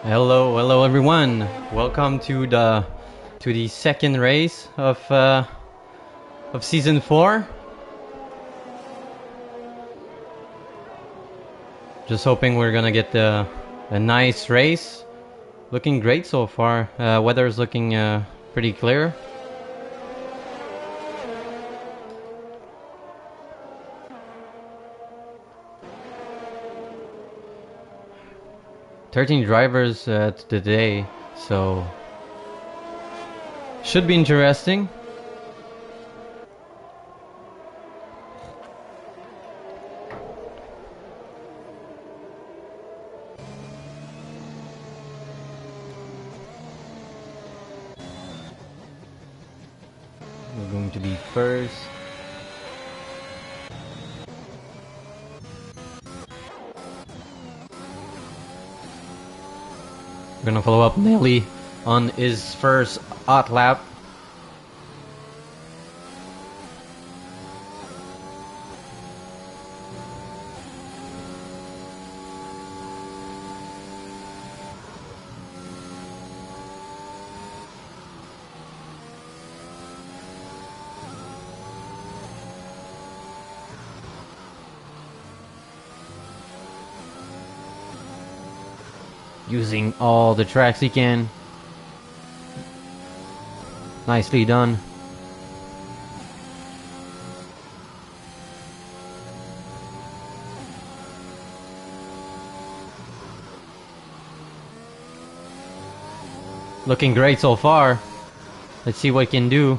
Hello everyone. Welcome to the second race of season 4. Just hoping we're gonna get a nice race. Looking great so far. Weather is looking pretty clear. "13 drivers today, so should be interesting." We're going to be first. We're gonna follow up Nelly on his first hot lap. Using all the tracks he can. Nicely done. Looking great so far. Let's see what he can do.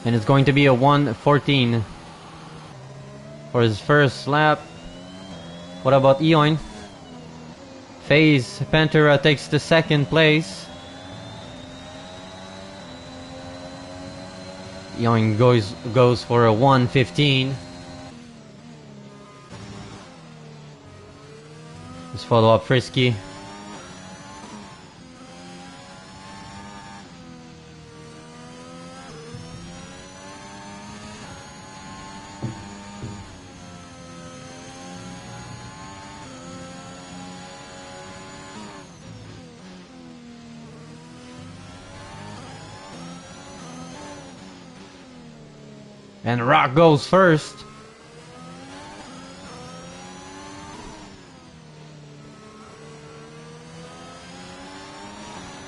And it's going to be a 1:14 for his first lap. What about Eoin? FaZe Pantera takes the second place. Eoin goes for a 1:15. Let's follow up Frisky. And Rock goes first.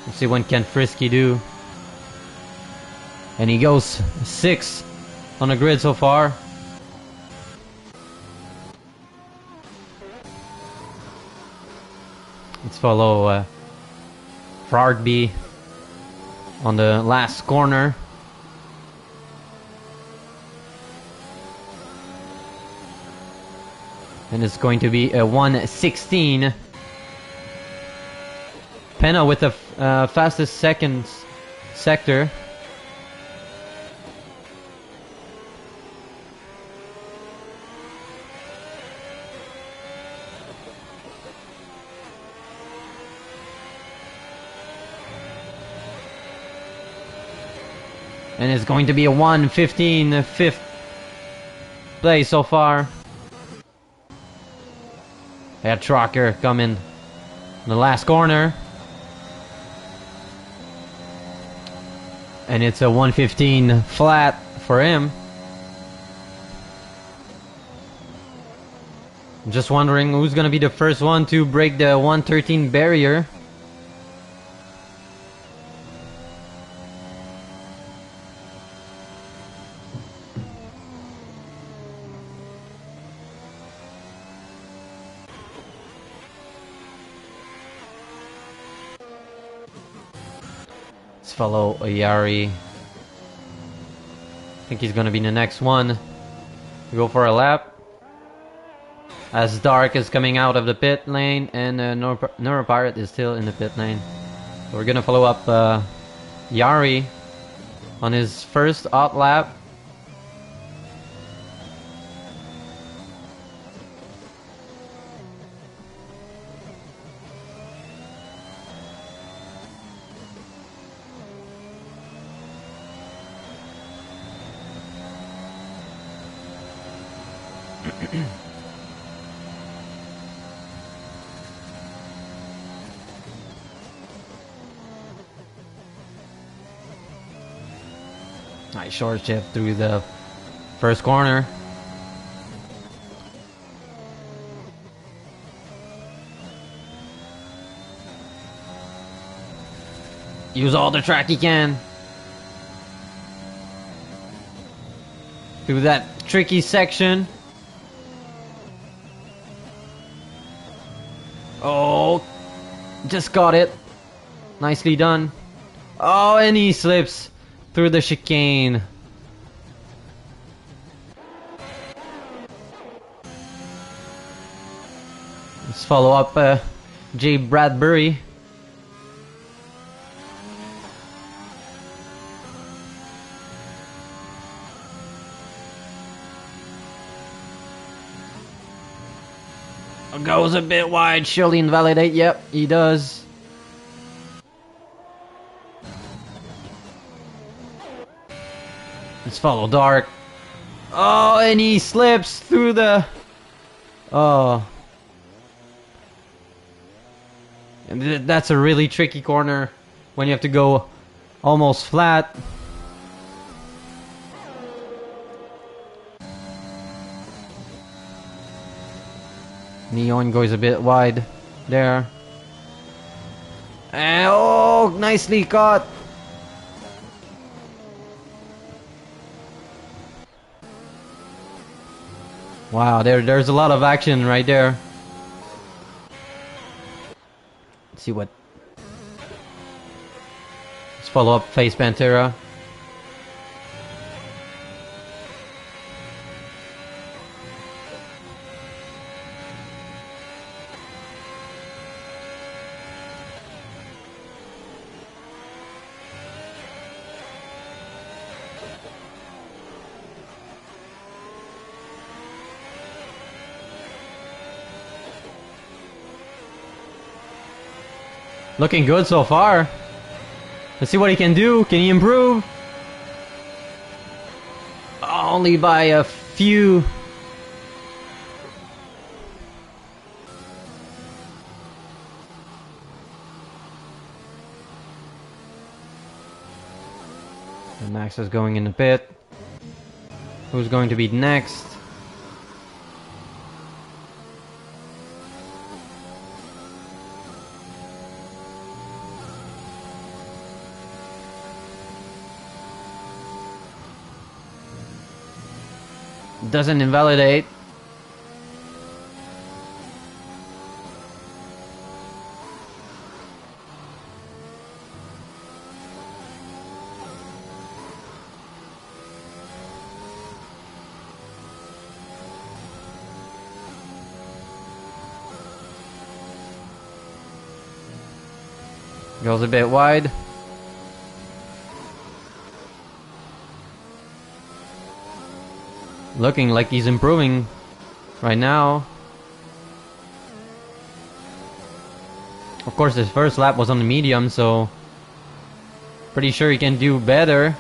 Let's see what can Frisky do. And he goes 6th on the grid so far. Let's follow Frogby on the last corner. And it's going to be a 1:16. Penna with the fastest second sector. And it's going to be a 1:15, 5th place so far. That Trucker coming in the last corner. And it's a 1:15 flat for him. I'm just wondering who's going to be the first one to break the 1:13 barrier. Let's follow Ayari. I think he's gonna be the next one to go for a lap. As Dark is coming out of the pit lane and Neuropirate is still in the pit lane. So we're gonna follow up Yari on his first hot lap. Nice short shift through the first corner. Use all the track he can. Through that tricky section. Oh, just got it. Nicely done. Oh, and he slips through the chicane. Let's follow up Jay Bradbury. Goes a bit wide, surely invalidate. Yep, he does. Let's follow Dark. Oh, and he slips through the... Oh. And that's a really tricky corner when you have to go almost flat. Neon goes a bit wide there. And, oh, nicely caught. Wow, there's a lot of action right there. Let's see what... Let's follow up Face Pantera. Looking good so far. Let's see what he can do. Can he improve? Only by a few. And Max is going in the pit. Who's going to be next? Doesn't invalidate. Goes a bit wide. Looking like he's improving right now. Of course, his first lap was on the medium, so pretty sure he can do better.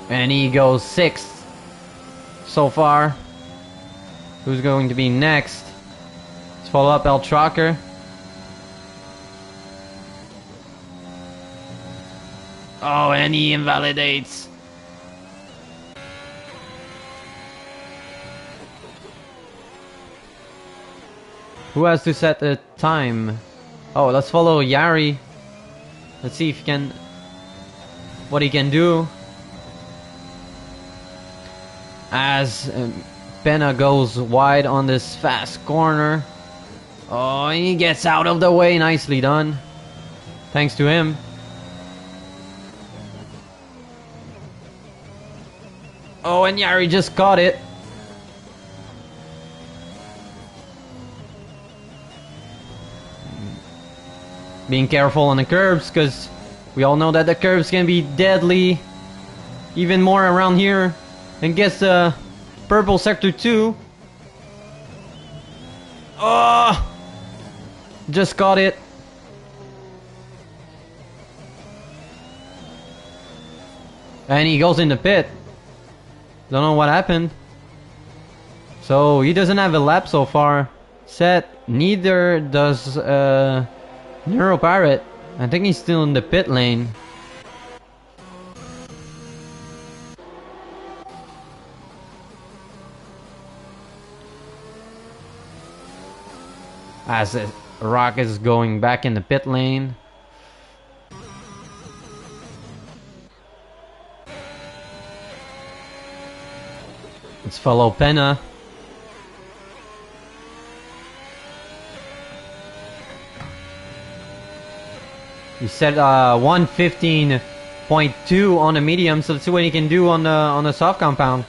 And he goes 6th so far. Who's going to be next? Let's follow up El Trucker. Oh, and he invalidates. Who has to set the time? Oh, let's follow Yari. Let's see if he can... what he can do. As Penna goes wide on this fast corner. Oh, and he gets out of the way. Nicely done. Thanks to him. Oh, and Yari just caught it. Being careful on the curbs, because we all know that the curbs can be deadly. Even more around here. And gets the purple sector 2. Oh! Just got it. And he goes in the pit. Don't know what happened. So he doesn't have a lap so far set. Neither does Neuropirate. I think he's still in the pit lane. As Rock is going back in the pit lane. Let's follow Penna. He said 115.2 on the medium, so let's see what he can do on the soft compound.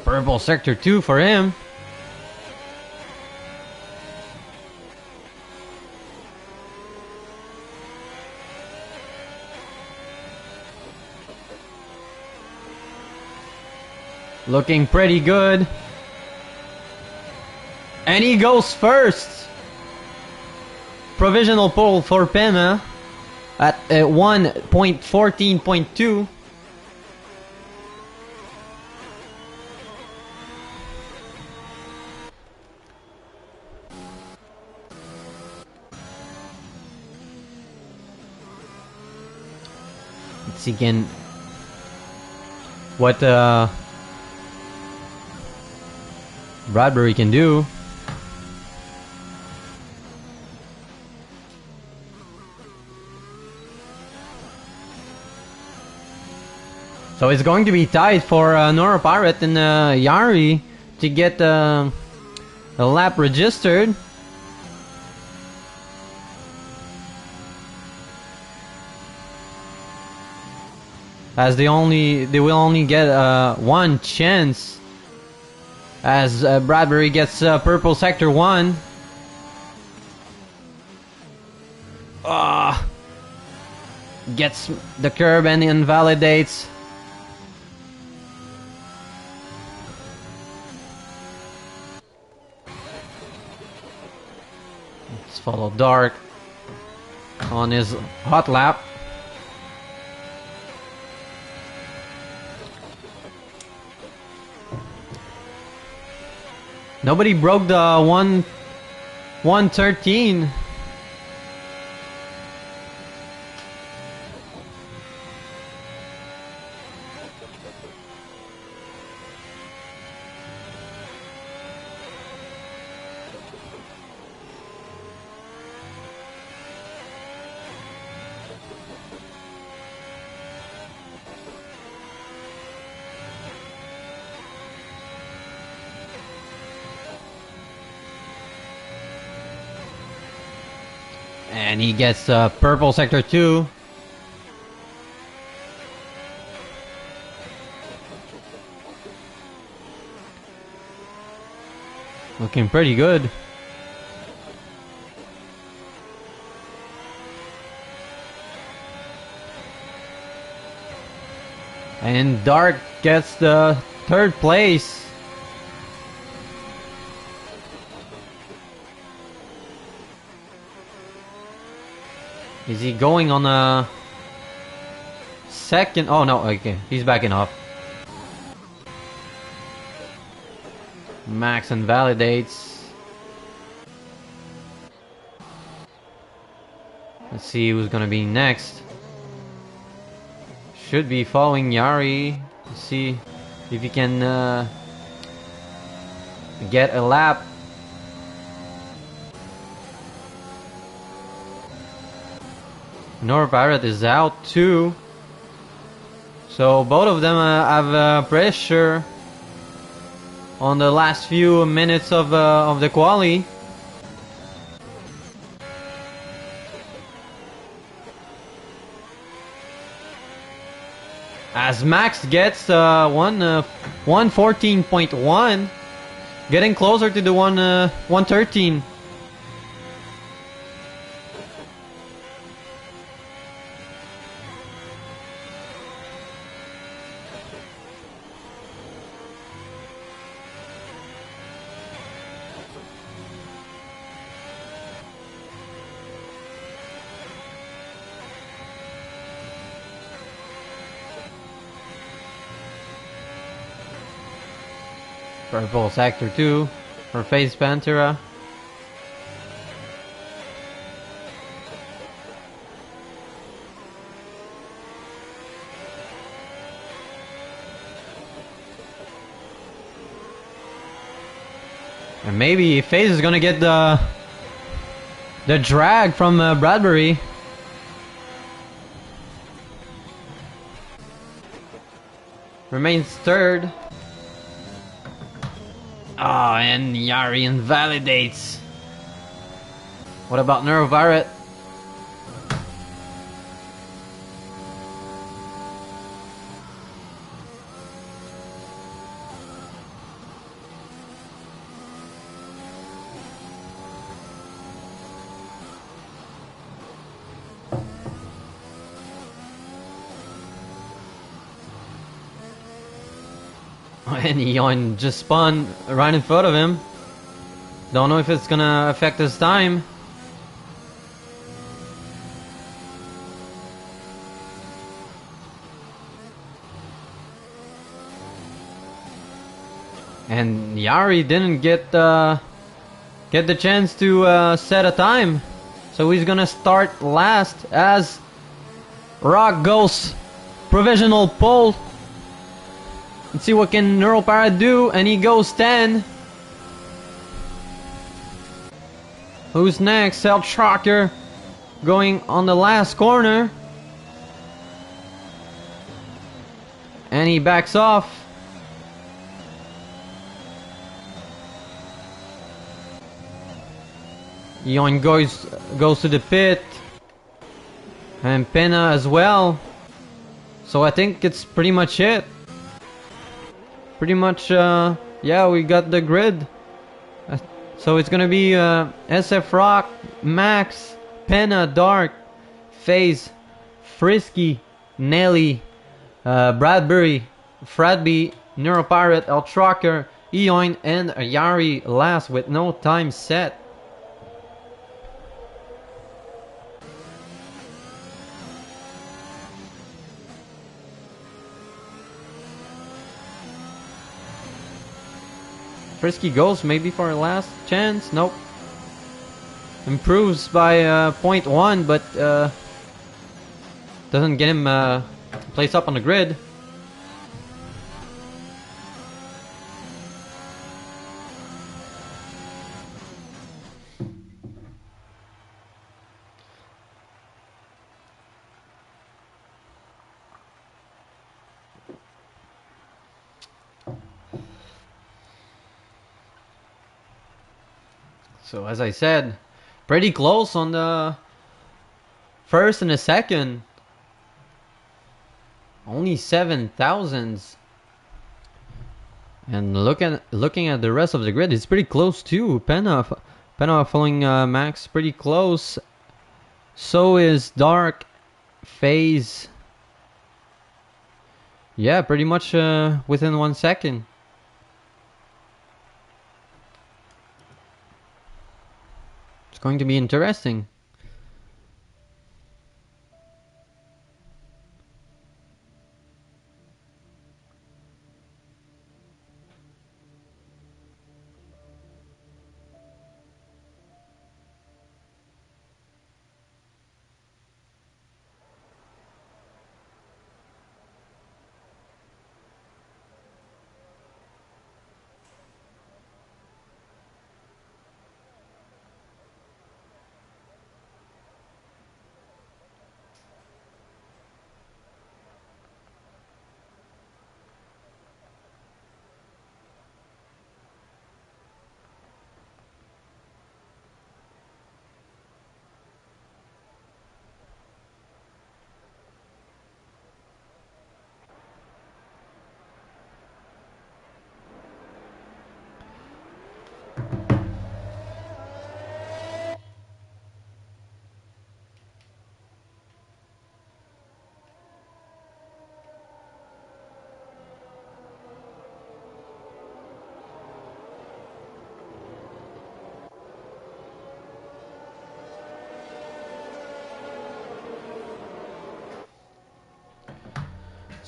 Purple sector 2 for him. Looking pretty good. And he goes first. Provisional pole for Penna at 1.14.2. Let's see again what Bradbury can do. So it's going to be tight for Neuropirate and Yari to get a lap registered. As they will only get one chance. As Bradbury gets purple sector 1. Gets the curb and invalidates. Let's follow Dark on his hot lap. Nobody broke the 113. And he gets purple sector 2. Looking pretty good. And Dark gets the 3rd place. Is he going on a second? Oh no, okay, he's backing off. Max invalidates. Let's see who's gonna be next. Should be following Yari. Let's see if he can get a lap. Neuropirate is out too. So both of them have pressure on the last few minutes of the quali. As Max gets 114.1. Getting closer to the 113. Purple Sector 2 for Phase Pantera. And maybe Phase is gonna get the drag from Bradbury. Remains third. Ah, and Yari invalidates. What about Neurovirus? And Eon just spun right in front of him. Don't know if it's gonna affect his time. And Yari didn't get the chance to set a time, so he's gonna start last as Rock goes provisional pole. Let's see what can Neuropara do, and he goes 10. Who's next? Cell Tracker going on the last corner. And he backs off. Eon goes to the pit. And Pena as well. So I think it's pretty much it. Pretty much, yeah, we got the grid. So it's gonna be SF Rock, Max, Pena, Dark, FaZe, Frisky, Nelly, Bradbury, Fradby, Neuropirate, El Trucker, Eoin, and Yari last with no time set. Frisky goes maybe for a last chance. Nope. Improves by 0.1, but doesn't get him placed up on the grid. So as I said, pretty close on the first and the second. Only 7,000s. And looking at the rest of the grid, it's pretty close too. Pena following Max pretty close. So is Dark, FaZe. Yeah, pretty much within 1 second. It's going to be interesting.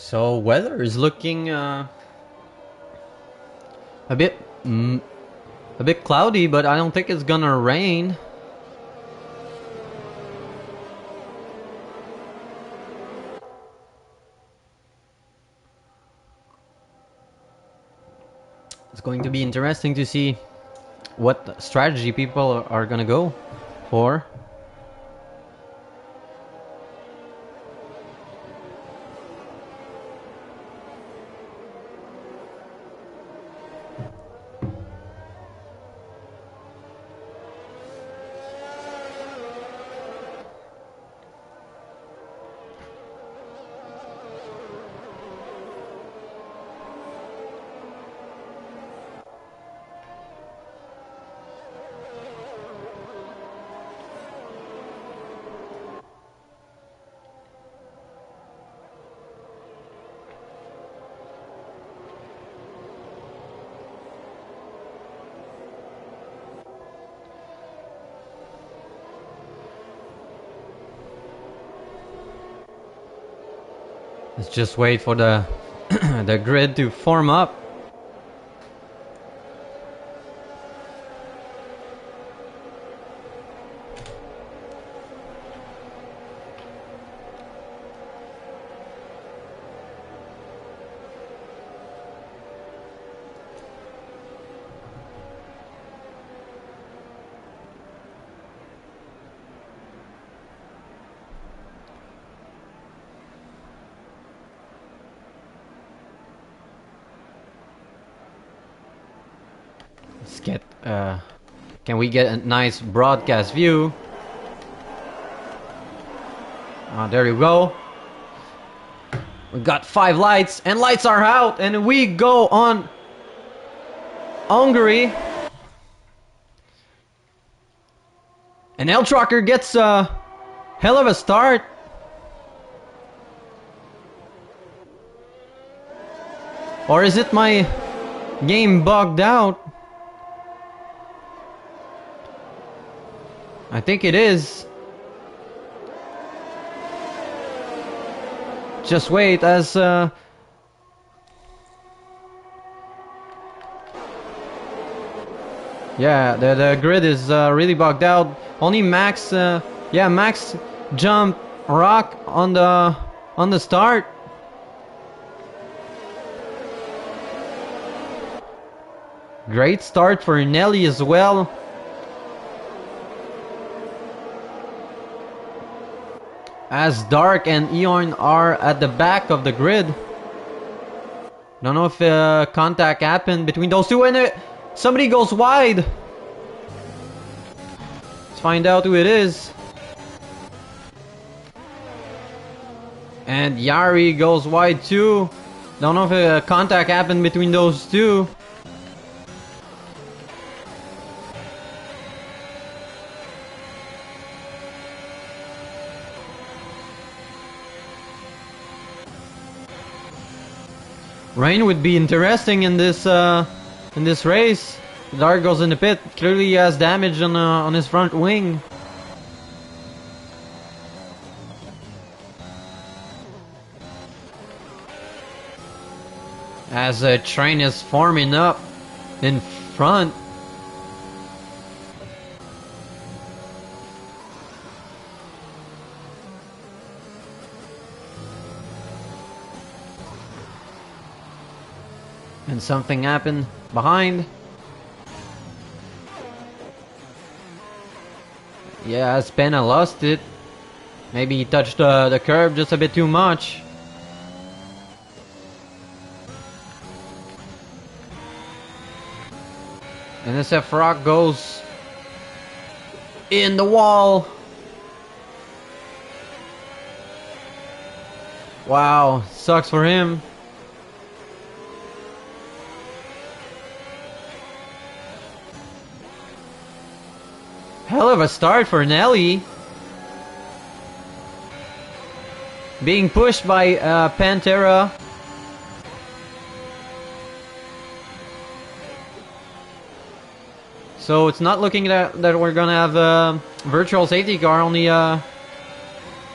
So weather is looking a bit a bit cloudy, but I don't think it's gonna rain. It's going to be interesting to see what strategy people are gonna go for. Let's just wait for the the grid to form up. Let's get can we get a nice broadcast view? There you go. We got 5 lights, and lights are out, and we go on Hungary. And L Trucker gets a hell of a start. Or is it my game bugged out? I think it is. Just wait as yeah, the grid is really bugged out. Only Max Max jump rock on the start. Great start for Nelly as well. As Dark and Eon are at the back of the grid. Don't know if contact happened between those two, and somebody goes wide. Let's find out who it is. And Yari goes wide too. Don't know if contact happened between those two. Rain would be interesting in this race. Dark goes in the pit. Clearly he has damage on his front wing. As a train is forming up in front. And something happened behind. Yeah, Spena lost it. Maybe he touched the curb just a bit too much. And SF Rock goes in the wall. Wow, sucks for him. Hell of a start for Nelly. Being pushed by Pantera. So it's not looking that we're gonna have a virtual safety car, only a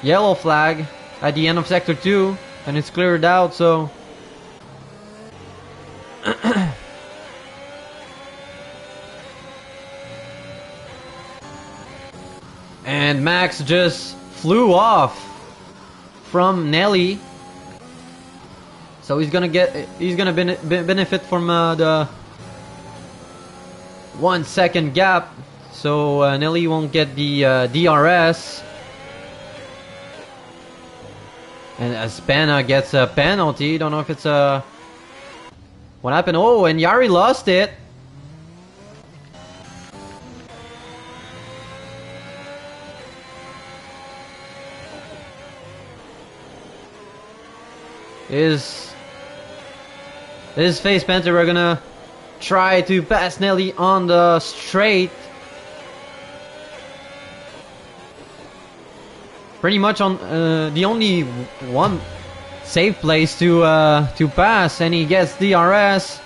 yellow flag at the end of Sector 2. and it's cleared out, so and Max just flew off from Nelly, so he's gonna benefit from the 1 second gap, so Nelly won't get the DRS. And Aspana gets a penalty. Don't know if it's a... What happened? Oh, and Yari lost it. Is Face Panther gonna try to pass Nelly on the straight? Pretty much on the only one safe place to pass, and he gets DRS.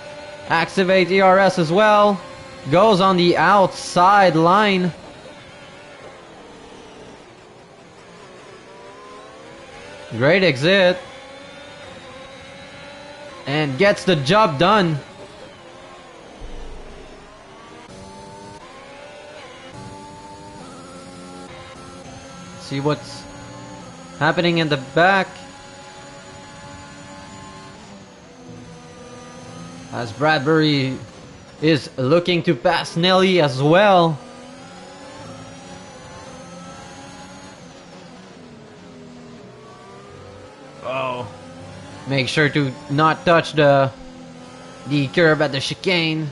Activate DRS as well. Goes on the outside line. Great exit. And gets the job done. See what's happening in the back. As Bradbury is looking to pass Nelly as well. Oh. Make sure to not touch the curb at the chicane.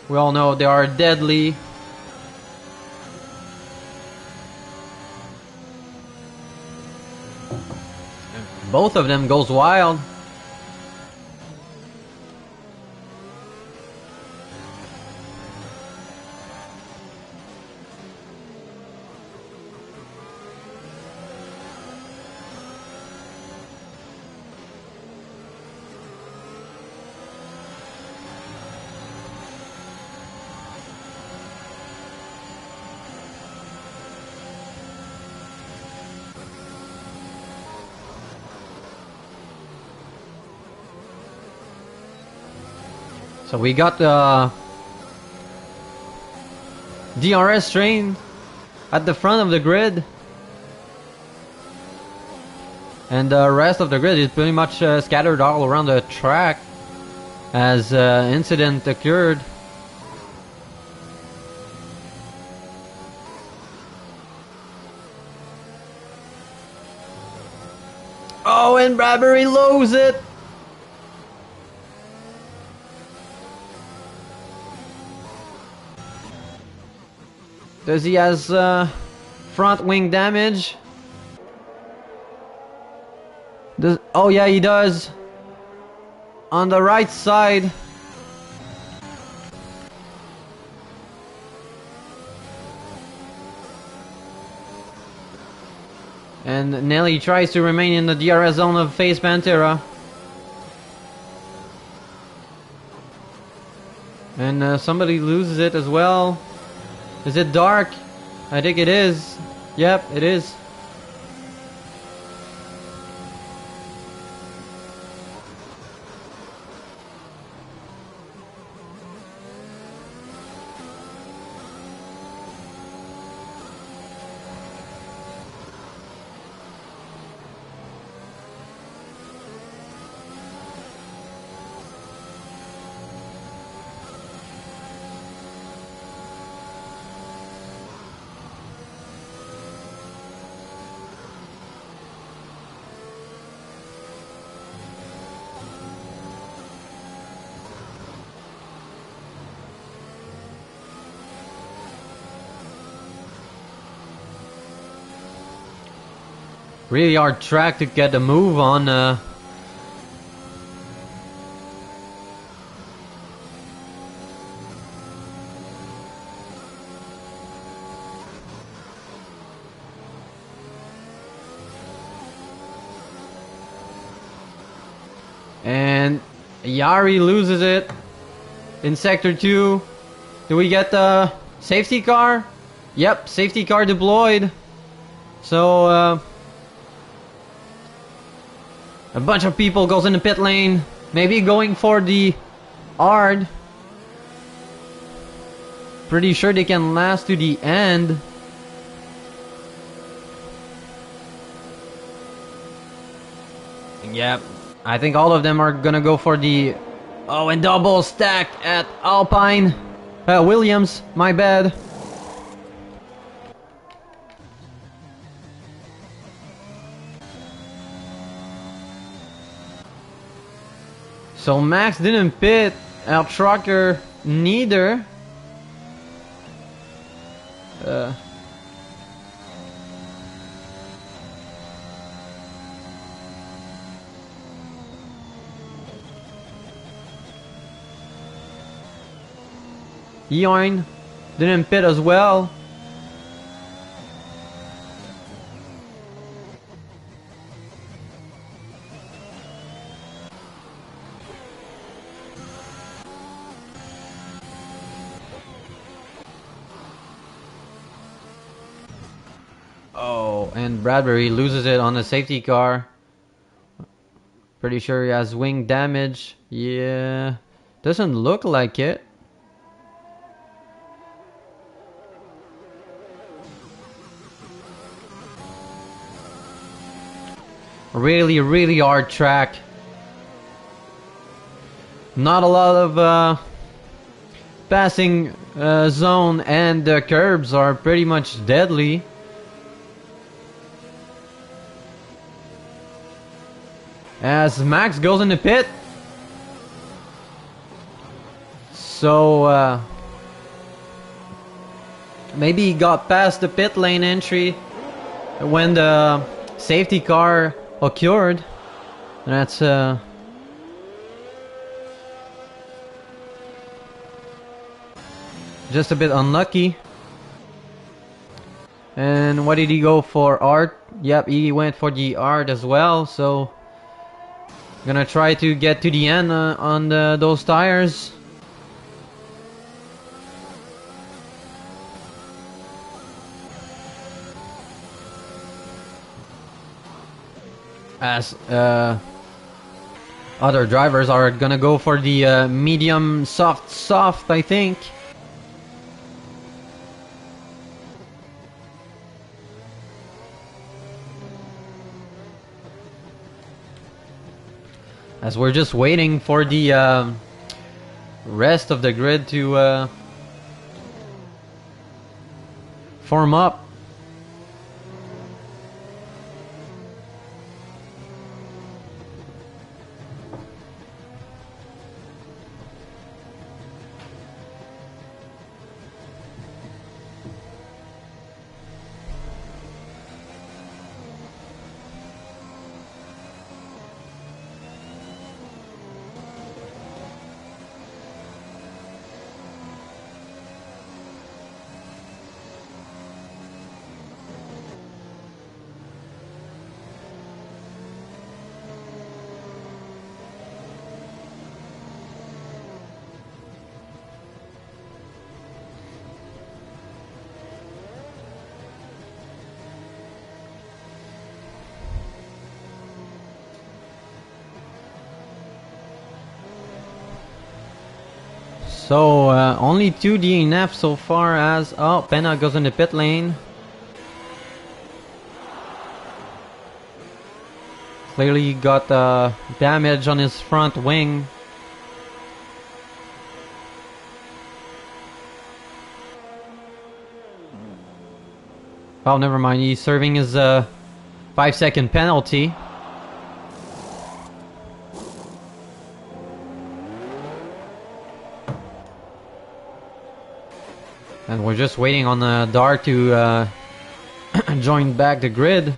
We all know they are deadly. Both of them goes wild. So we got the DRS train at the front of the grid, and the rest of the grid is pretty much scattered all around the track as incident occurred. Oh, and Bradbury loses it. Does he has front wing damage? Oh yeah, he does. On the right side. And Nelly tries to remain in the DRS zone of Face Pantera. And somebody loses it as well. Is it Dark? I think it is. Yep, it is. Really hard track to get a move on. And Yari loses it in Sector 2. Do we get the safety car? Yep, safety car deployed. So, A bunch of people goes in the pit lane. Maybe going for the hard. Pretty sure they can last to the end. Yep. I think all of them are gonna go for the... Oh, and double stack at Alpine. Williams, my bad. So Max didn't pit, our trucker neither. Eoin didn't pit as well. Oh, and Bradbury loses it on the safety car. Pretty sure he has wing damage. Yeah, doesn't look like it. Really, really hard track. Not a lot of passing zone, and the curbs are pretty much deadly. As Max goes in the pit. So maybe he got past the pit lane entry when the safety car occurred. That's just a bit unlucky. And what did he go for? Art? Yep, he went for the art as well. So gonna try to get to the end on those tires. As other drivers are gonna go for the medium soft, I think. As we're just waiting for the rest of the grid to form up. So only 2 DNF so far, as Pena goes in the pit lane. Clearly got damage on his front wing. Oh, never mind. He's serving his 5-second penalty. And we're just waiting on Dart to join back the grid.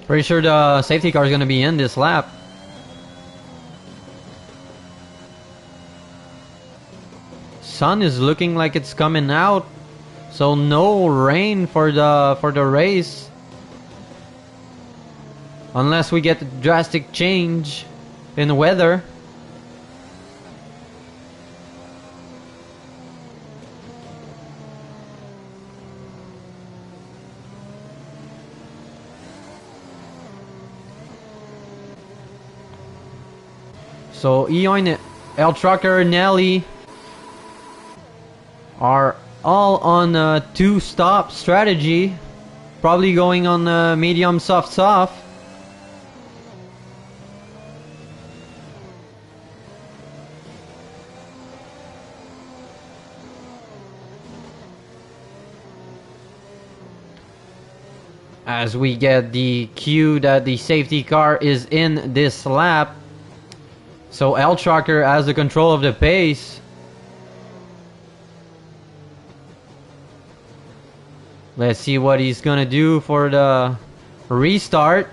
Pretty sure the safety car is going to be in this lap. Sun is looking like it's coming out, so no rain for the race, unless we get a drastic change in the weather. So Eoin, L Trucker, Nelly are all on a two-stop strategy. Probably going on medium soft. As we get the cue that the safety car is in this lap. So L Trucker has the control of the pace. Let's see what he's gonna do for the restart.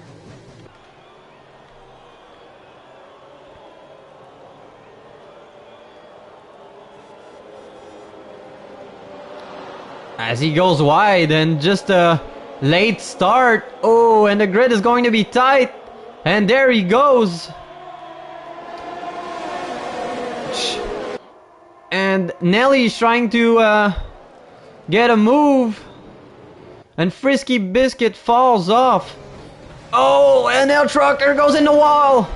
As he goes wide and just a late start. Oh, and the grid is going to be tight. And there he goes. And Nelly's trying to get a move. And Frisky Biscuit falls off. Oh, and L Trucker goes in the wall.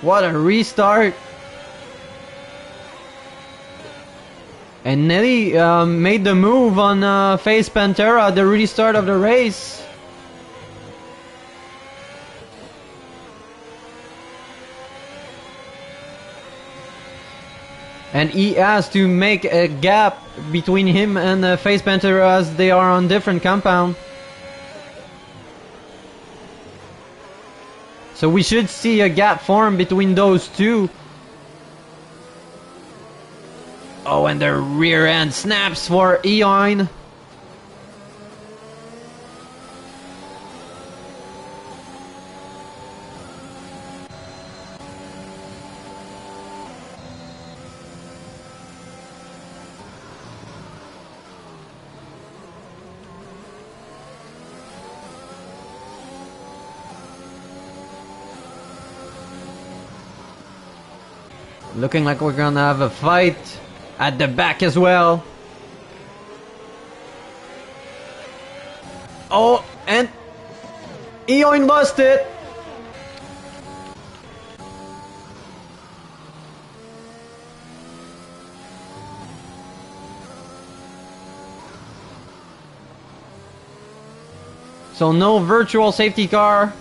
What a restart. And Nelly made the move on Face Pantera at the restart of the race. And he has to make a gap between him and Face Pantera as they are on different compound. So we should see a gap form between those two. Oh, and the rear end snaps for Eoin. Looking like we're gonna have a fight at the back as well. Oh, and Eoin lost it. So no virtual safety car.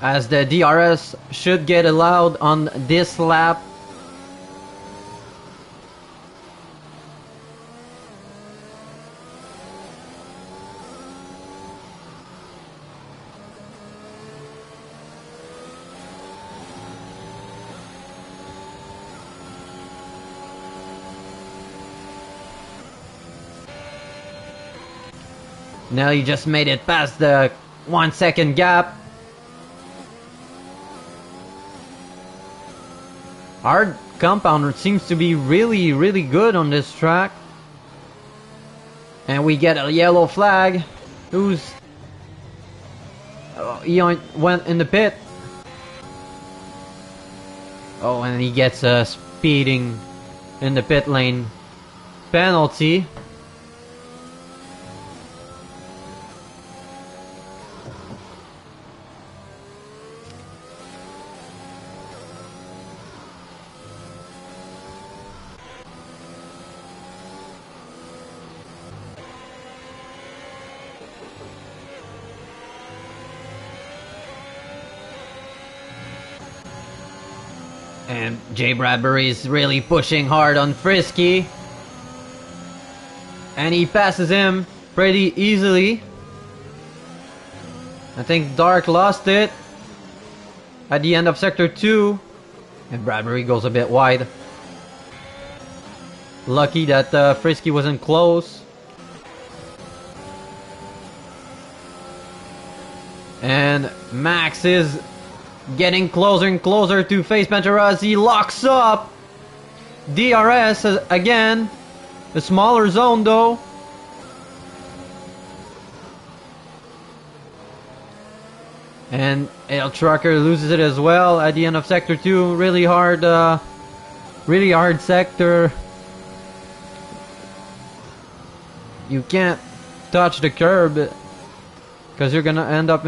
As the DRS should get allowed on this lap. Now you just made it past the 1 second gap. Our compounder seems to be really good on this track. And we get a yellow flag. Who's... Eoin went in the pit. Oh, and he gets a speeding in the pit lane penalty. And Jay Bradbury is really pushing hard on Frisky. And he passes him pretty easily. I think Dark lost it at the end of Sector 2. And Bradbury goes a bit wide. Lucky that Frisky wasn't close. And Max is getting closer and closer to face Pantera as he locks up. DRS again. A smaller zone though. And El Trucker loses it as well at the end of Sector 2. Really hard sector. You can't touch the curb because you're gonna end up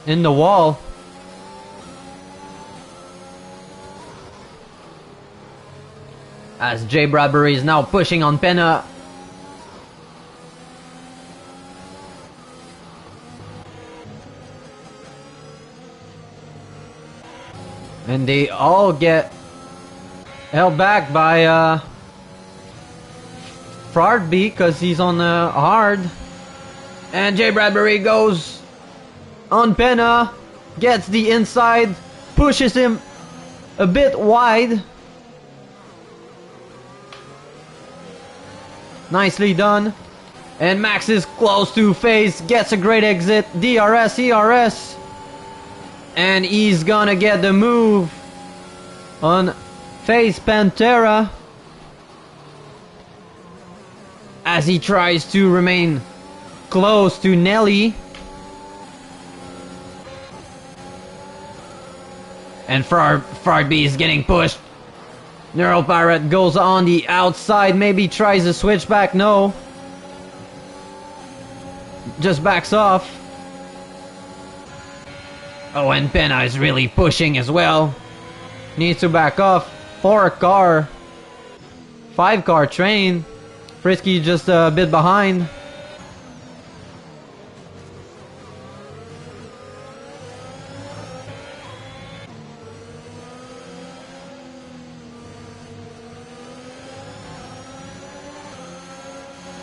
in the wall. As Jay Bradbury is now pushing on Penna. And they all get held back by Fardby because he's on hard. And Jay Bradbury goes on Penna, gets the inside, pushes him a bit wide. Nicely done. And Max is close to face, gets a great exit. DRS, ERS. And he's gonna get the move on face Pantera as he tries to remain close to Nelly. And Fardby is getting pushed. Neural Pirate goes on the outside, maybe tries to switch back, no. Just backs off. Oh, and Penna is really pushing as well. Needs to back off. 4-car, 5-car train. Frisky just a bit behind.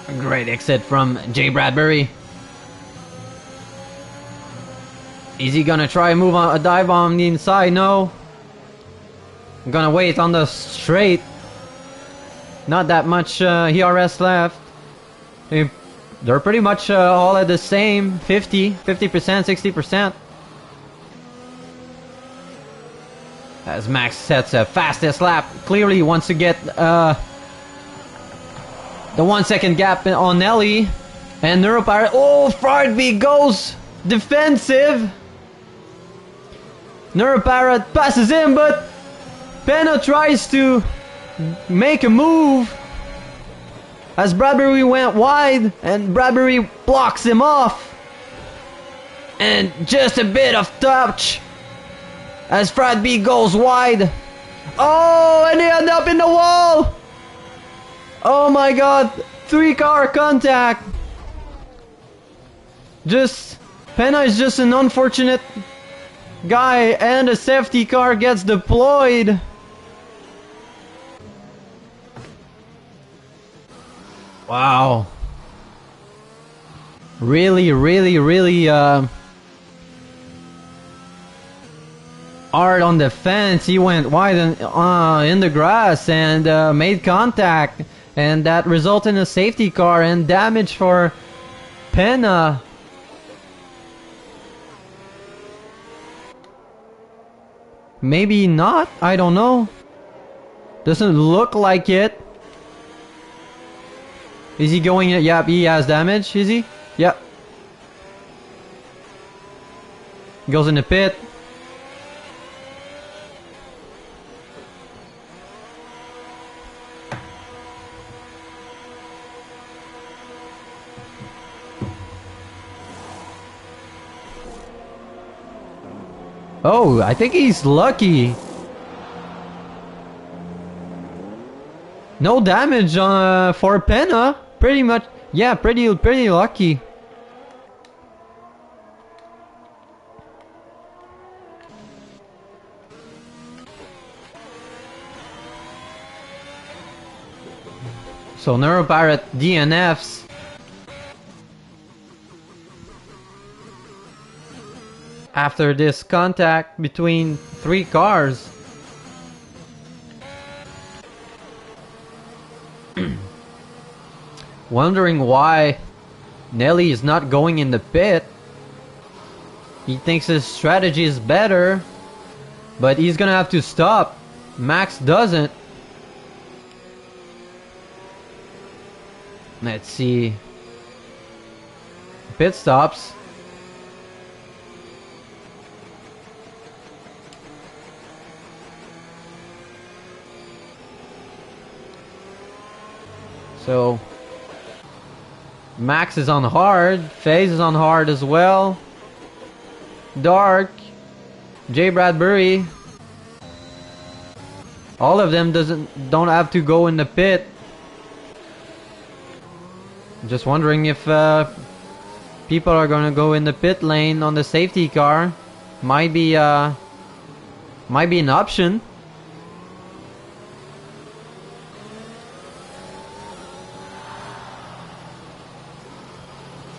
A great exit from Jay Bradbury. Is he gonna try and move on a dive on the inside? No. I'm gonna wait on the straight. Not that much ERS left. They're pretty much all at the same 50%, 60%. As Max sets a fastest lap, clearly wants to get the 1 second gap on Nelly. And Neuropirate, oh, Fardby goes defensive. Neuropirate passes him, but Penna tries to make a move as Bradbury went wide, and Bradbury blocks him off. And just a bit of touch as Fradby goes wide. Oh, and they end up in the wall. Oh my god, 3-car contact. Penna is just an unfortunate guy, and a safety car gets deployed. Wow. Really hard on the fence. He went wide in the grass and made contact, and that resulted in a safety car and damage for Penna. Maybe not, I don't know. Doesn't look like it. Is he going? Yep, he has damage, is he? Yep. Goes in the pit. Oh, I think he's lucky. No damage for Penna. Pretty much, yeah, pretty lucky. So Neuropirate DNFs. After this contact between 3 cars. Wondering why Nelly is not going in the pit. He thinks his strategy is better, but he's gonna have to stop. Max doesn't. Let's see. Pit stops. So Max is on hard, FaZe is on hard as well. Dark, Jay Bradbury, all of them don't have to go in the pit. Just wondering if people are gonna go in the pit lane on the safety car. Might be an option.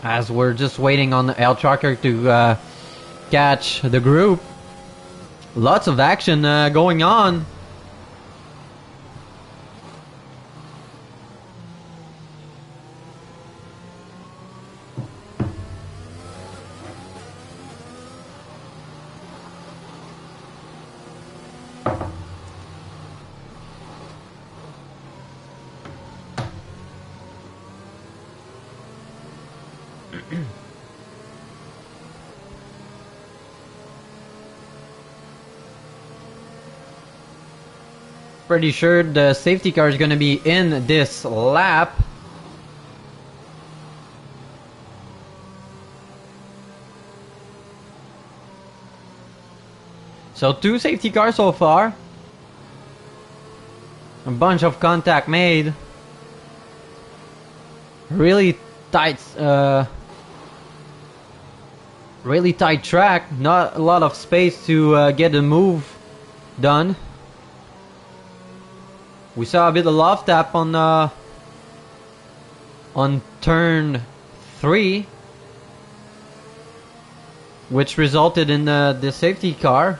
As we're just waiting on the L Trucker to catch the group. Lots of action going on. Pretty sure the safety car is going to be in this lap. So 2 safety cars so far. A bunch of contact made. Really tight track. Not a lot of space to get a move done. We saw a bit of love tap on turn 3, which resulted in the safety car.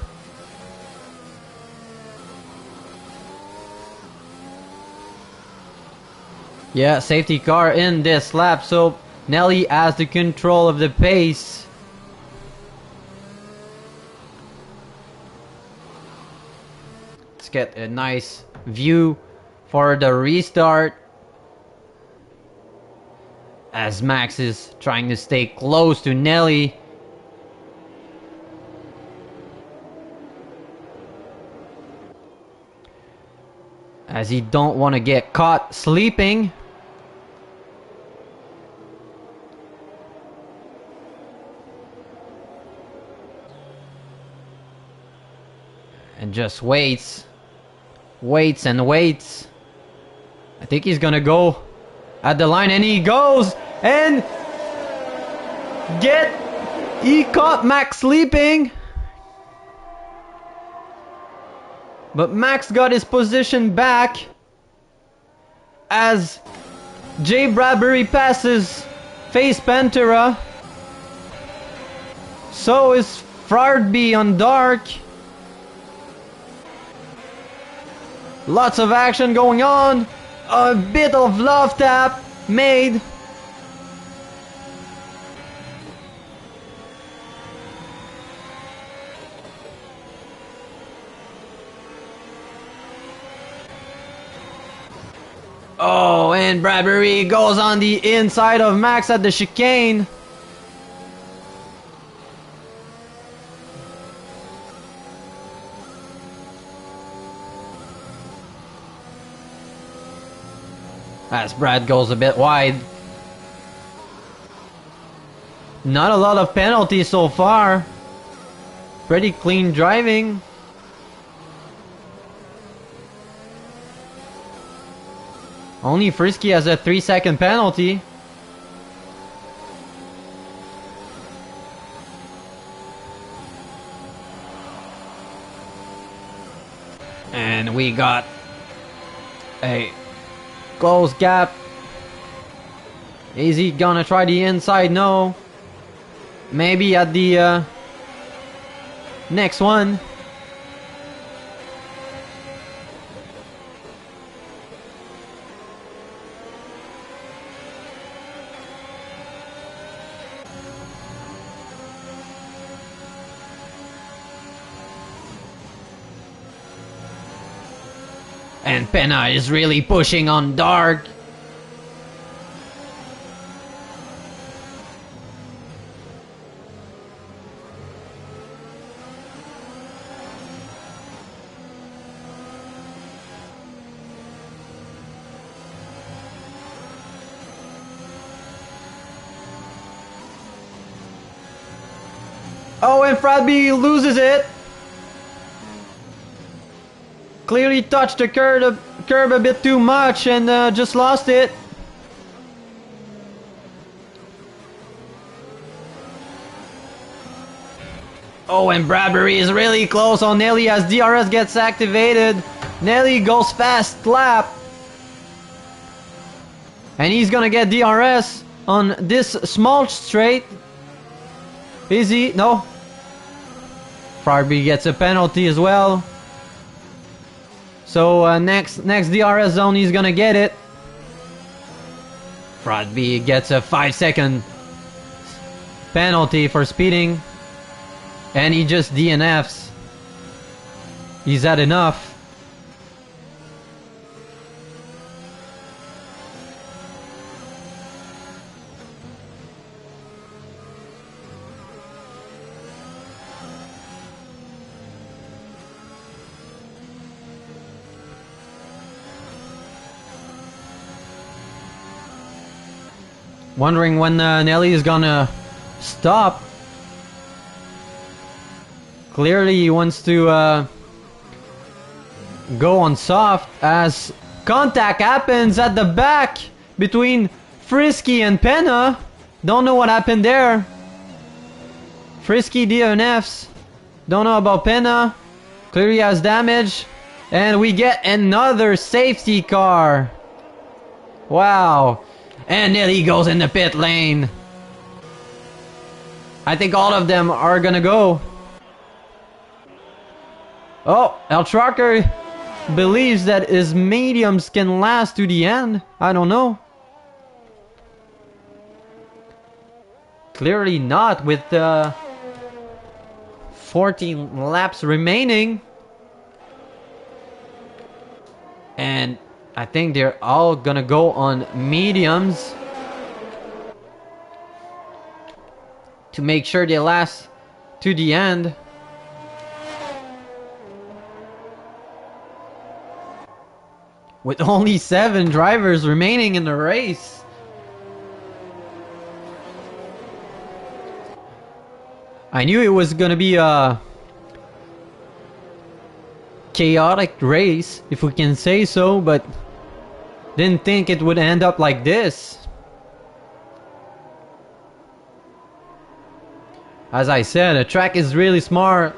Yeah, safety car in this lap, so Nelly has the control of the pace. Let's get a nice view for the restart as Max is trying to stay close to Nelly. As he don't want to get caught sleeping. And just waits and waits. I think he's gonna go at the line, and he goes and he caught Max sleeping, but Max got his position back as Jay Bradbury passes FaZe Pantera. So is Frardby on Dark. Lots of action going on. A bit of love tap made. Oh, and Bradbury goes on the inside of Max at the chicane. As Brad goes a bit wide. Not a lot of penalties so far. Pretty clean driving. Only Frisky has a 3-second penalty. And we got a close gap. Is he gonna try the inside? No. Maybe at the next one. And Penna is really pushing on Dark. Oh, and Fradby loses it. Clearly touched the curb a bit too much and just lost it. Oh, and Bradbury is really close on Nelly as DRS gets activated. Nelly goes fast lap. And he's gonna get DRS on this small straight. Is he? No. Fradby gets a penalty as well. So next DRS zone he's gonna get it. Fradby gets a 5-second penalty for speeding. And he just DNFs. He's had enough. Wondering when Nelly is gonna stop. Clearly he wants to go on soft as contact happens at the back between Frisky and Penna. Don't know what happened there. Frisky DNFs. Don't know about Penna. Clearly has damage. And we get another safety car. Wow. And Nelly goes in the pit lane. I think all of them are gonna go. Oh, El Trucker believes that his mediums can last to the end. I don't know. Clearly not with 14 laps remaining. And I think they're all gonna go on mediums to make sure they last to the end. With only 7 drivers remaining in the race. I knew it was gonna be a chaotic race, if we can say so, but didn't think it would end up like this. As I said, the track is really small,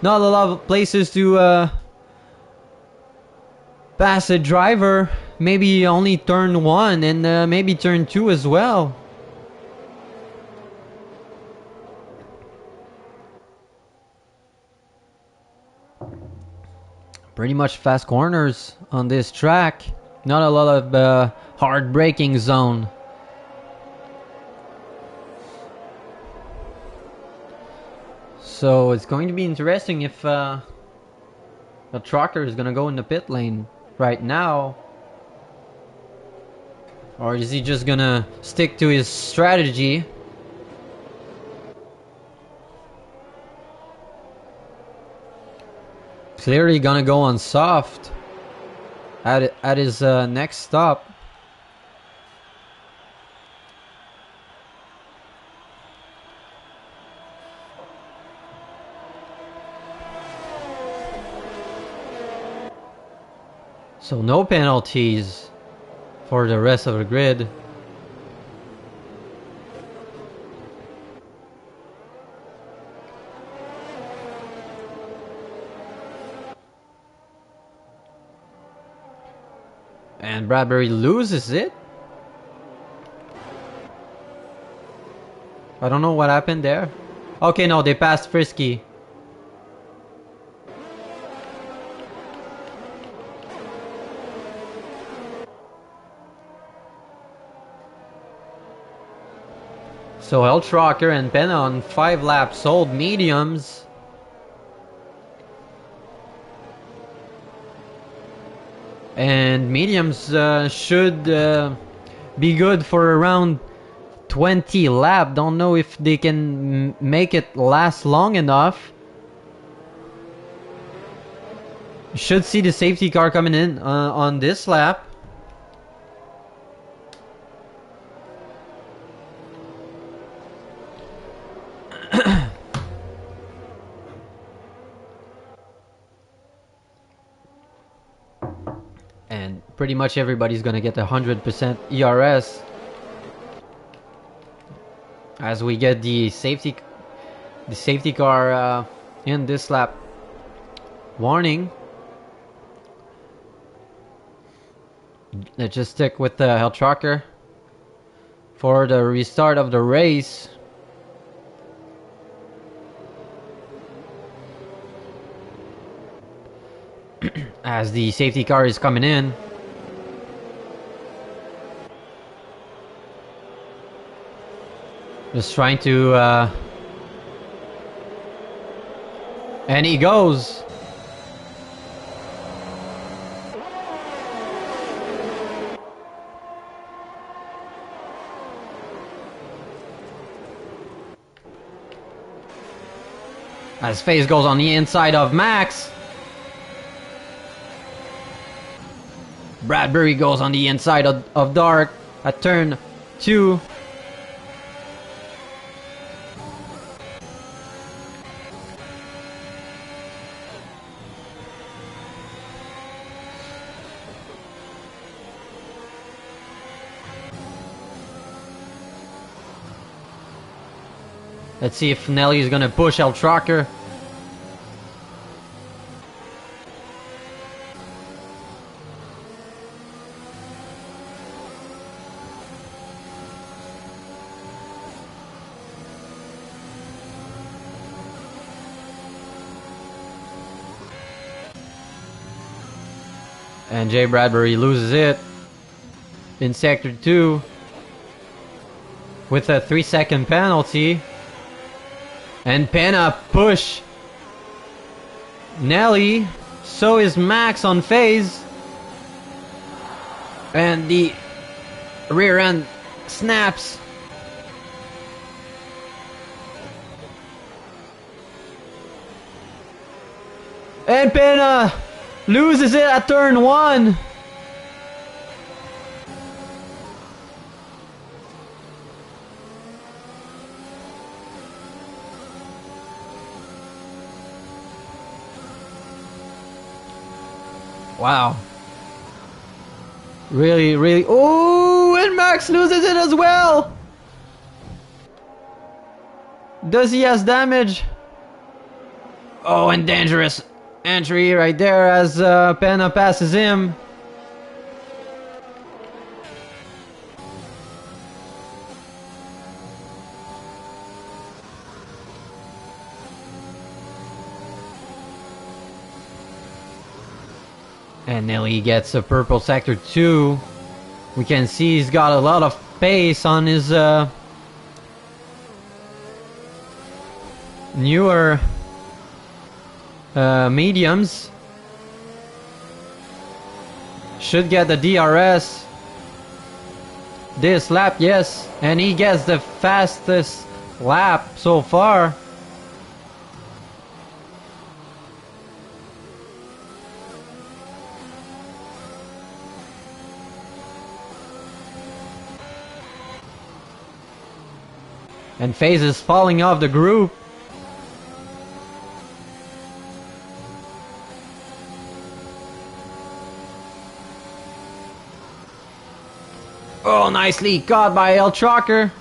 not a lot of places to pass a driver. Maybe only turn 1 and maybe turn 2 as well. Pretty much fast corners on this track. Not a lot of hard braking zone. So it's going to be interesting if the trucker is going to go in the pit lane right now. Or is he just going to stick to his strategy? Clearly gonna go on soft at his next stop. So no penalties for the rest of the grid. And Bradbury loses it. I don't know what happened there. Okay, no, they passed Frisky. So El Trucker and Penna on 5 laps old mediums. And mediums should be good for around 20 lap. Don't know if they can make it last long enough. Should see the safety car coming in on this lap. And pretty much everybody's gonna get 100% ERS as we get the safety car in this lap. Warning. Let's just stick with the Hell Trucker for the restart of the race. As the safety car is coming in. Just trying to and he goes. As FaZe goes on the inside of Max. Bradbury goes on the inside of Dark at turn 2. Let's see if Nelly is gonna push El Trucker. And Jay Bradbury loses it in Sector 2 with a 3-second penalty. And Pena push Nelly. So is Max on FaZe. And the rear end snaps. And Pena loses it at turn 1. Wow. Really, really. Oh, and Max loses it as well. Does he has damage? Oh, and dangerous entry right there as Pena passes him. And Nelly gets a purple Sector 2. We can see he's got a lot of pace on his newer mediums. Should get the DRS this lap, yes. And he gets the fastest lap so far. And FaZe is falling off the group. Oh, nicely caught by El Trucker.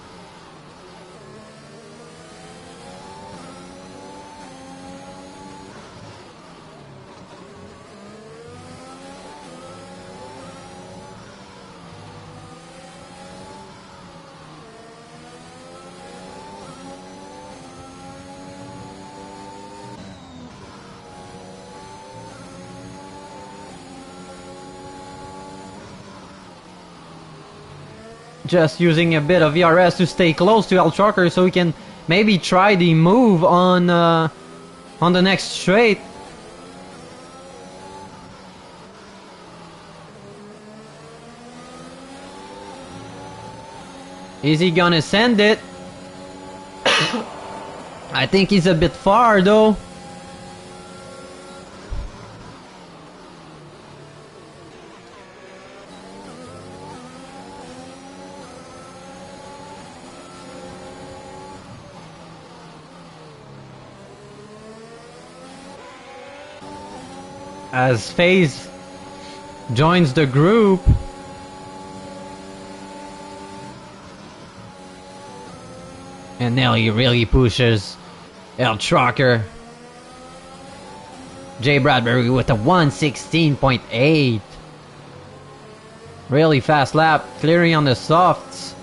Just using a bit of ERS to stay close to El Trucker so we can maybe try the move on the next straight. Is he gonna send it? I think he's a bit far though. As FaZe joins the group. And now he really pushes El Trucker. Jay Bradbury with a 116.8. Really fast lap, clearing on the softs.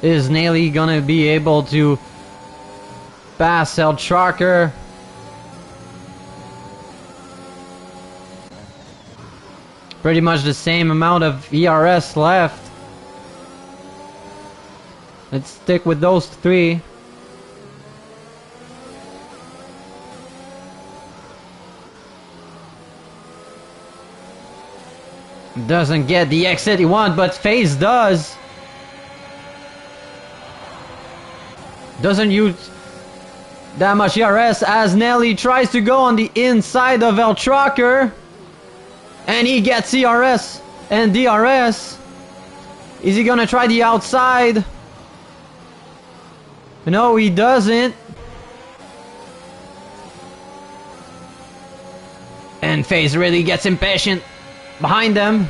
Is Nelly gonna be able to pass El Trucker? Pretty much the same amount of ERS left. Let's stick with those three. Doesn't get the exit he wants, but FaZe does. Doesn't use that much ERS as Nelly tries to go on the inside of El Trucker. And he gets ERS and DRS. Is he gonna try the outside? No, he doesn't. And FaZe really gets impatient behind them.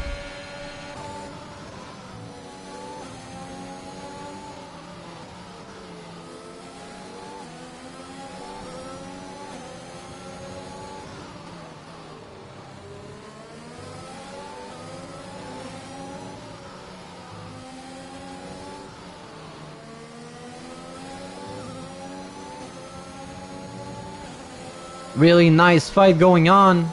Really nice fight going on.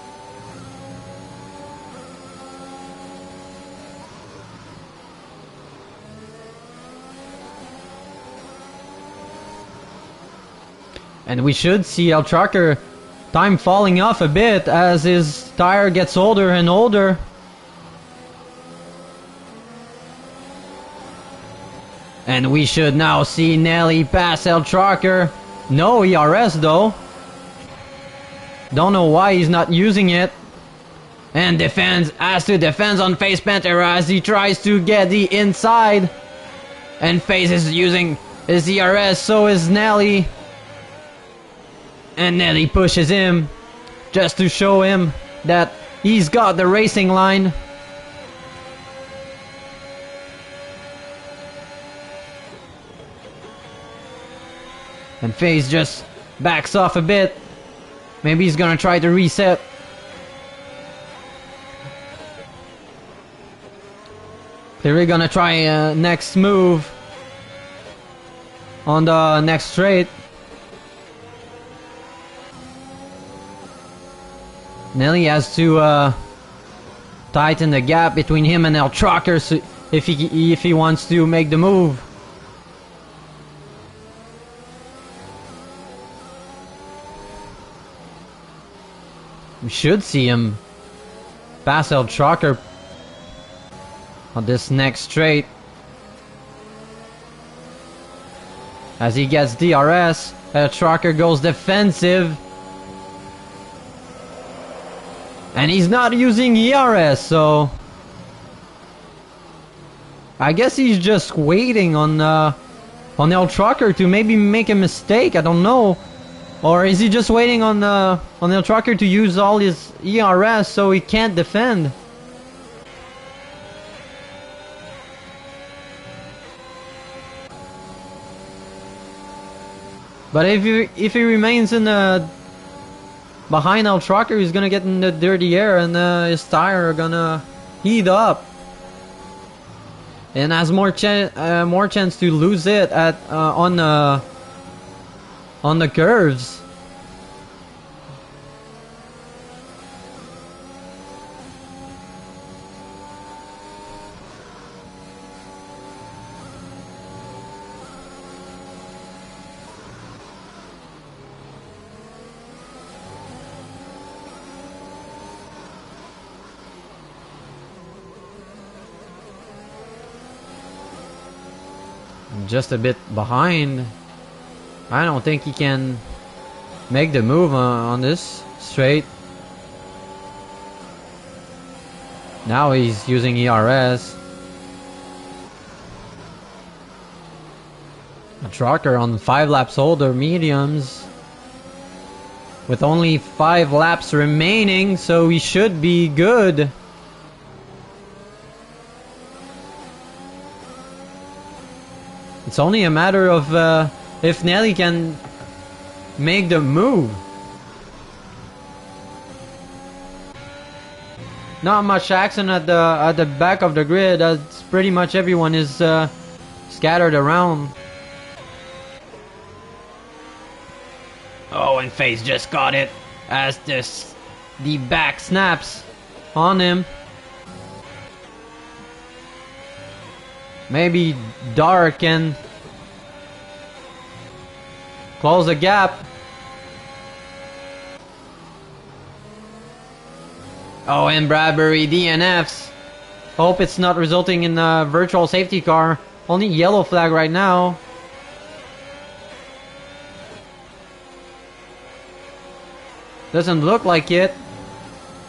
And we should see El Trucker time falling off a bit as his tire gets older and older. And we should now see Nelly pass El Trucker. No ERS though. Don't know why he's not using it. And has to defend on FaZe Panther as he tries to get the inside. And FaZe is using his ERS, so is Nelly. And Nelly pushes him just to show him that he's got the racing line. And FaZe just backs off a bit. Maybe he's gonna try to reset. Clearly gonna try next move on the next straight. Nelly has to tighten the gap between him and El Trucker so if he wants to make the move. We should see him pass El Trucker on this next straight. As he gets DRS, El Trucker goes defensive. And he's not using ERS, so I guess he's just waiting on El Trucker to maybe make a mistake. I don't know. Or is he just waiting on El Trucker to use all his ERS so he can't defend? But if he remains in behind El Trucker, he's gonna get in the dirty air and his tire are gonna heat up. And has more chance to lose it at on the curves. just a bit behind. I don't think he can make the move on this straight. Now he's using ERS. A trucker on 5 laps older mediums. With only 5 laps remaining, so he should be good. It's only a matter of if Nelly can make the move. Not much action at the back of the grid, as pretty much everyone is scattered around. Oh, and Face just got it as the back snaps on him. Maybe Dark can close the gap. Oh, and Bradbury DNFs. Hope it's not resulting in a virtual safety car. Only yellow flag right now. Doesn't look like it.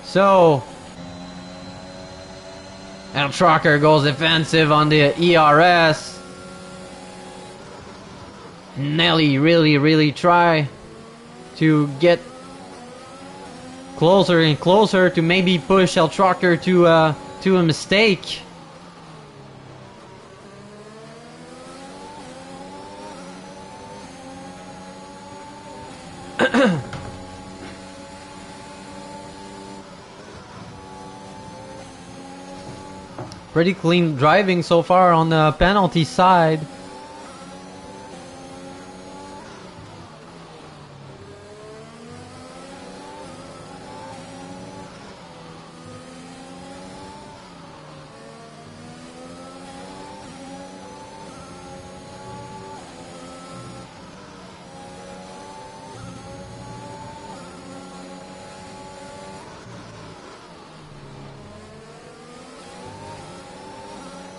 So El Trucker goes defensive on the ERS. Nelly really try to get closer and closer to maybe push El Trucker to a mistake. Pretty clean driving so far on the penalty side.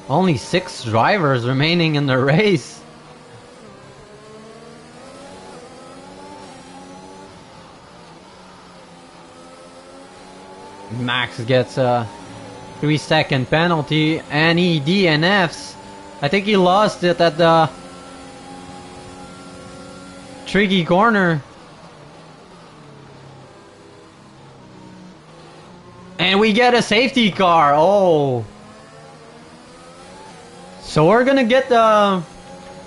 Only 6 drivers remaining in the race. Max gets a 3-second penalty and he DNFs. I think he lost it at the tricky corner. And we get a safety car. Oh. So we're gonna get a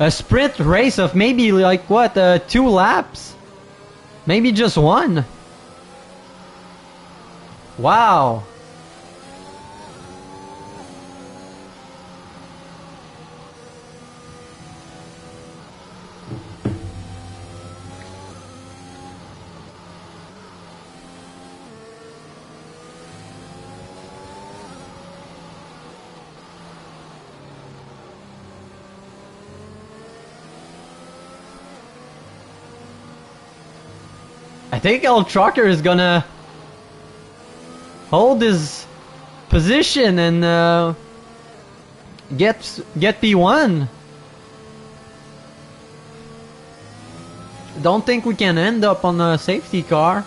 sprint race of maybe like what, 2 laps? Maybe just 1. Wow. I think El Trucker is gonna hold his position and get P1. Don't think we can end up on a safety car.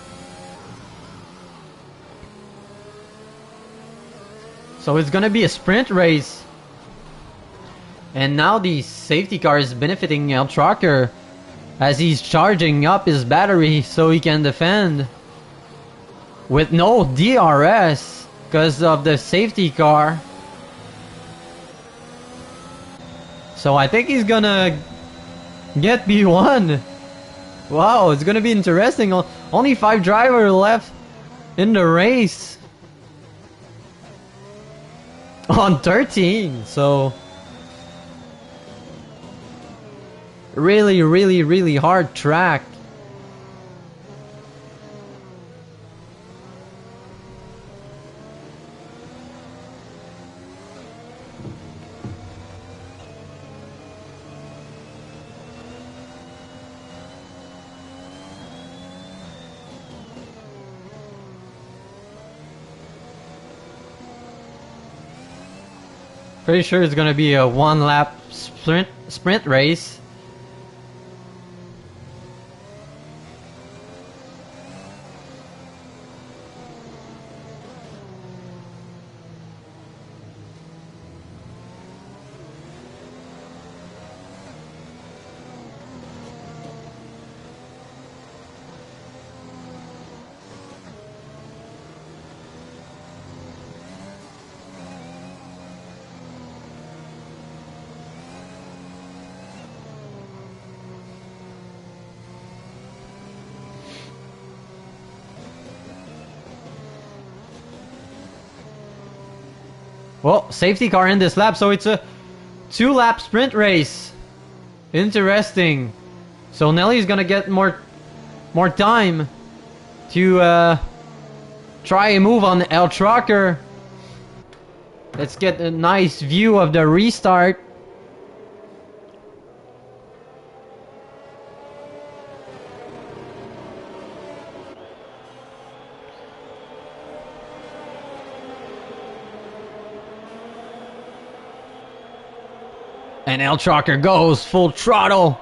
So it's gonna be a sprint race. And now the safety car is benefiting El Trucker as he's charging up his battery so he can defend with no DRS because of the safety car. So I think he's gonna get P1. Wow, it's gonna be interesting. Only 5 drivers left in the race on 13, so really hard track. Pretty sure it's gonna be a 1 lap sprint race. Well, safety car in this lap, so it's a 2-lap sprint race. Interesting. So Nelly's gonna get more time to try a move on El Trucker. Let's get a nice view of the restart. And El Trucker goes full throttle.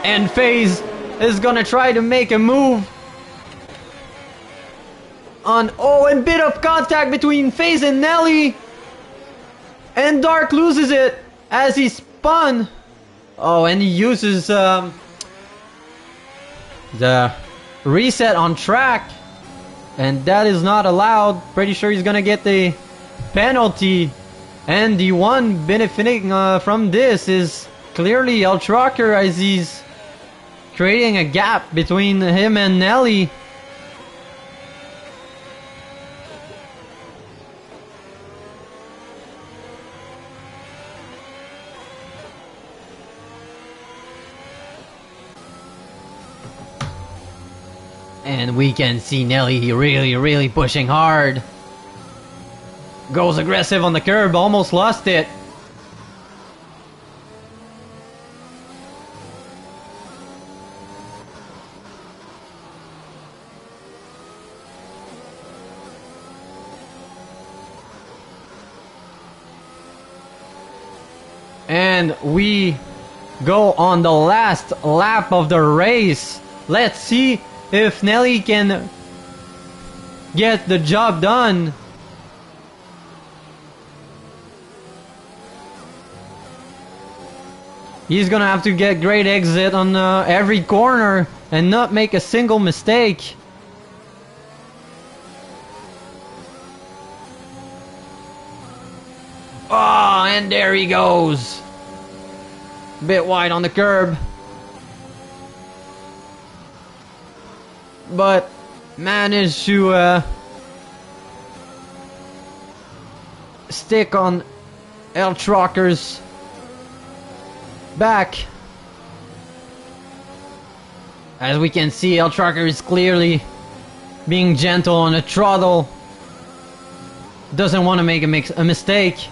And FaZe is gonna try to make a move. And a bit of contact between FaZe and Nelly. And Dark loses it as he spun. Oh, and he uses the reset on track. And that is not allowed. Pretty sure he's gonna get the penalty. And the one benefiting from this is clearly El Trucker, as he's creating a gap between him and Nelly. And we can see Nelly really pushing hard. Goes aggressive on the curb, almost lost it. And we go on the last lap of the race. Let's see if Nelly can get the job done. He's gonna have to get great exit on every corner and not make a single mistake. Oh, and there he goes. Bit wide on the curb. But managed to stick on El Trucker's back. As we can see, El Trucker is clearly being gentle on the throttle. Doesn't want to make a mistake.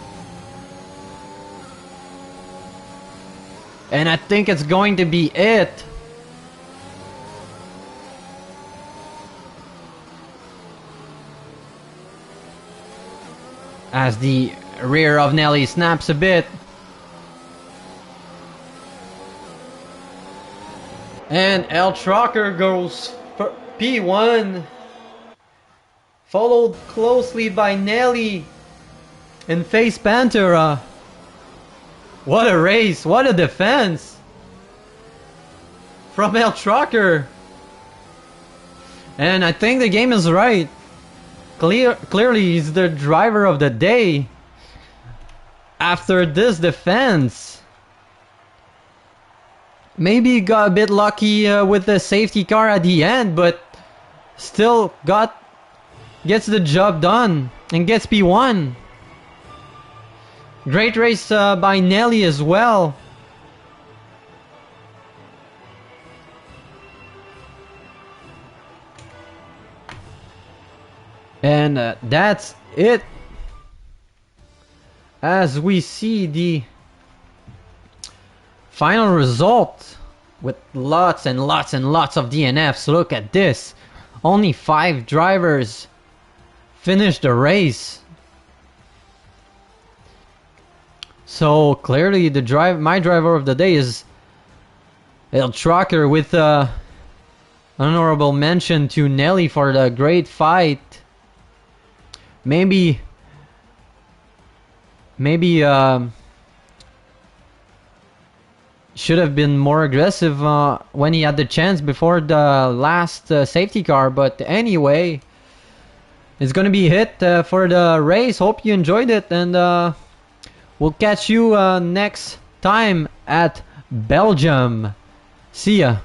And I think it's going to be it. As the rear of Nelly snaps a bit. And El Trucker goes for P1. Followed closely by Nelly and FaZe Pantera. What a race, what a defense from El Trucker. And I think the game is right. Clearly he's the driver of the day after this defense. Maybe he got a bit lucky with the safety car at the end, but still gets the job done and gets P1. Great race by Nelly as well. And that's it. As we see the final result with lots and lots and lots of DNFs. Look at this. Only 5 drivers finished the race. So clearly my driver of the day is El Trucker, with honorable mention to Nelly for the great fight. Maybe should have been more aggressive when he had the chance before the last safety car, but anyway, it's gonna be it for the race. Hope you enjoyed it, and we'll catch you next time at Belgium. See ya.